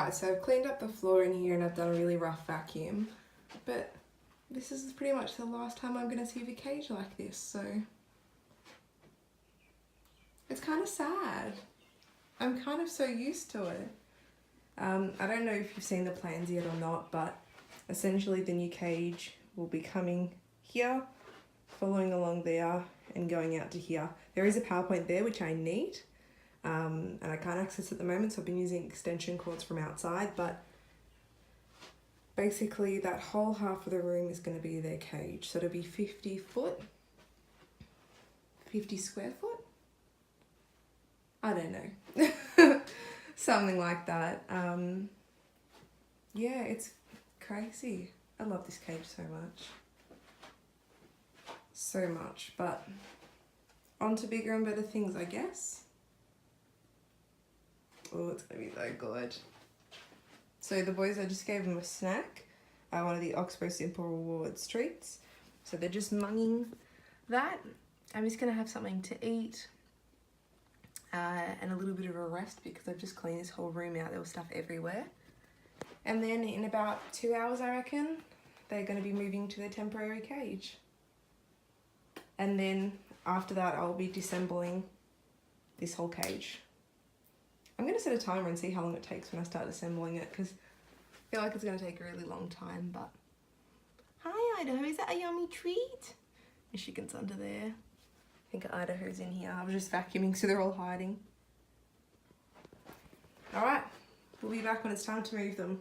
Alright, so I've cleaned up the floor in here and I've done a really rough vacuum, but this is pretty much the last time I'm going to see the cage like this, so it's kind of sad. I'm kind of so used to it. I don't know if you've seen the plans yet or not, but essentially the new cage will be coming here, following along there and going out to here. There is a power point there which I need, and I can't access at the moment, so I've been using extension cords from outside, but basically that whole half of the room is going to be their cage. So it'll be 50 square foot? I don't know. Something like that. Yeah, it's crazy. I love this cage so much. So much, but on to bigger and better things, I guess. Oh, it's gonna be so good. So the boys, I just gave them a snack, one of the Oxbow Simple Rewards treats. So they're just munging that. I'm just gonna have something to eat and a little bit of a rest because I've just cleaned this whole room out. There was stuff everywhere. And then in about 2 hours, I reckon, they're gonna be moving to their temporary cage. And then after that, I'll be disassembling this whole cage. I'm going to set a timer and see how long it takes when I start assembling it, because I feel like it's going to take a really long time. But hi Idaho, is that a yummy treat? The chicken's under there. I think Idaho's in here. I was just vacuuming so they're all hiding. Alright, we'll be back when it's time to move them.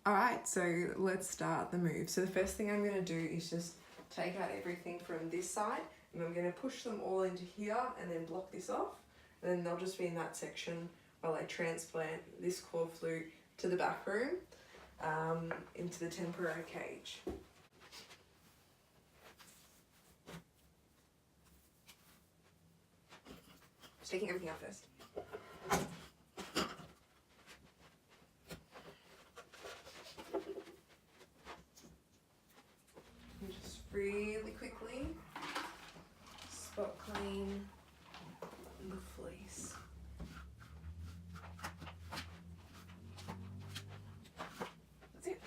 Alright, so let's start the move. So the first thing I'm going to do is just take out everything from this side, and I'm going to push them all into here and then block this off. And then they'll just be in that section while I transplant this core flute to the back room, into the temporary cage. Just taking everything out first. And just really quickly spot clean the fleece. That's it.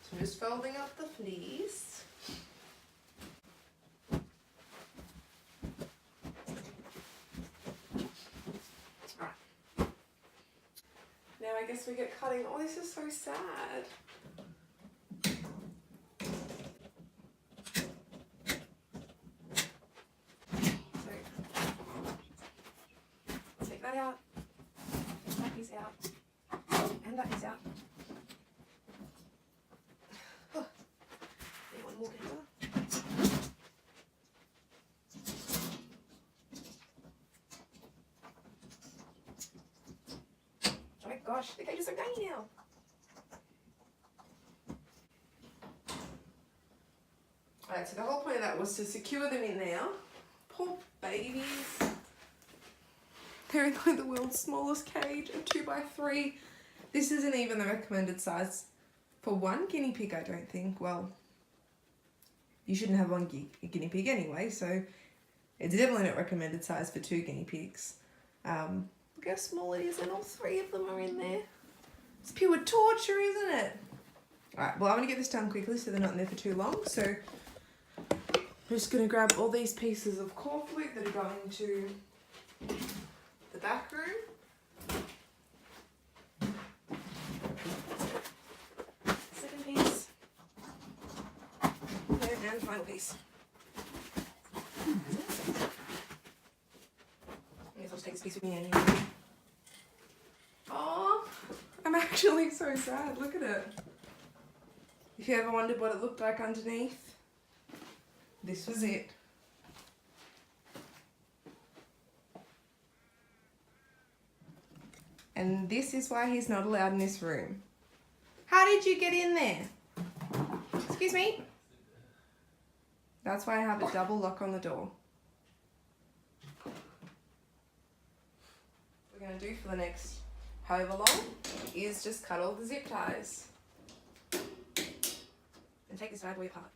So I'm just folding up the fleece. Alright. Now I guess we get cutting. Oh, this is so sad. That out, that is out, and that is out. Oh, one more together. Oh my gosh, the cage is so tiny now. Alright, so the whole point of that was to secure them in there. Poor babies. They're in like the world's smallest cage, a 2x3. This isn't even the recommended size for one guinea pig, I don't think. Well, you shouldn't have one guinea pig anyway, so it's definitely not recommended size for 2 guinea pigs. Look how small it is, and all 3 of them are in there. It's pure torture, isn't it? Alright, well, I'm going to get this done quickly so they're not in there for too long. So I'm just going to grab all these pieces of core flute that are going to the back room. Second piece. And final piece. I guess I'll just take this piece with me anyway. Oh, I'm actually so sad. Look at it. If you ever wondered what it looked like underneath, this was it. And this is why he's not allowed in this room. How did you get in there? Excuse me? That's why I have a double lock on the door. What we're going to do for the next however long is just cut all the zip ties. And take this bad boy apart.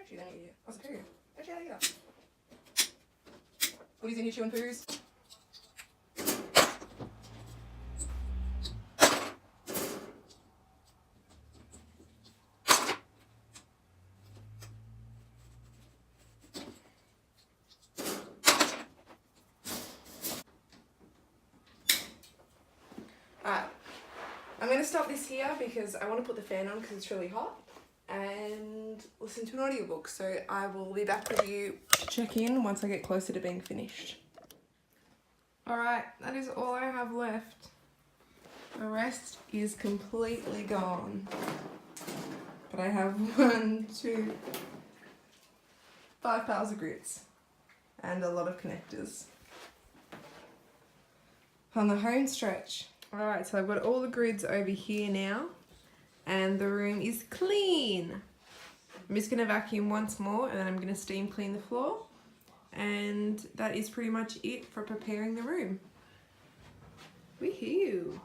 Actually, then you What's a poo? Actually, I like that. Woody's in here chewing poos. Alright, I'm going to stop this here because I want to put the fan on because it's really hot and listen to an audiobook. So I will be back with you to check in once I get closer to being finished. Alright, that is all I have left. The rest is completely gone. But I have 1, 2, 5 piles of grits and a lot of connectors on the home stretch. Alright, so I've got all the grids over here now and the room is clean. I'm just going to vacuum once more and then I'm going to steam clean the floor, and that is pretty much it for preparing the room. Woohoo!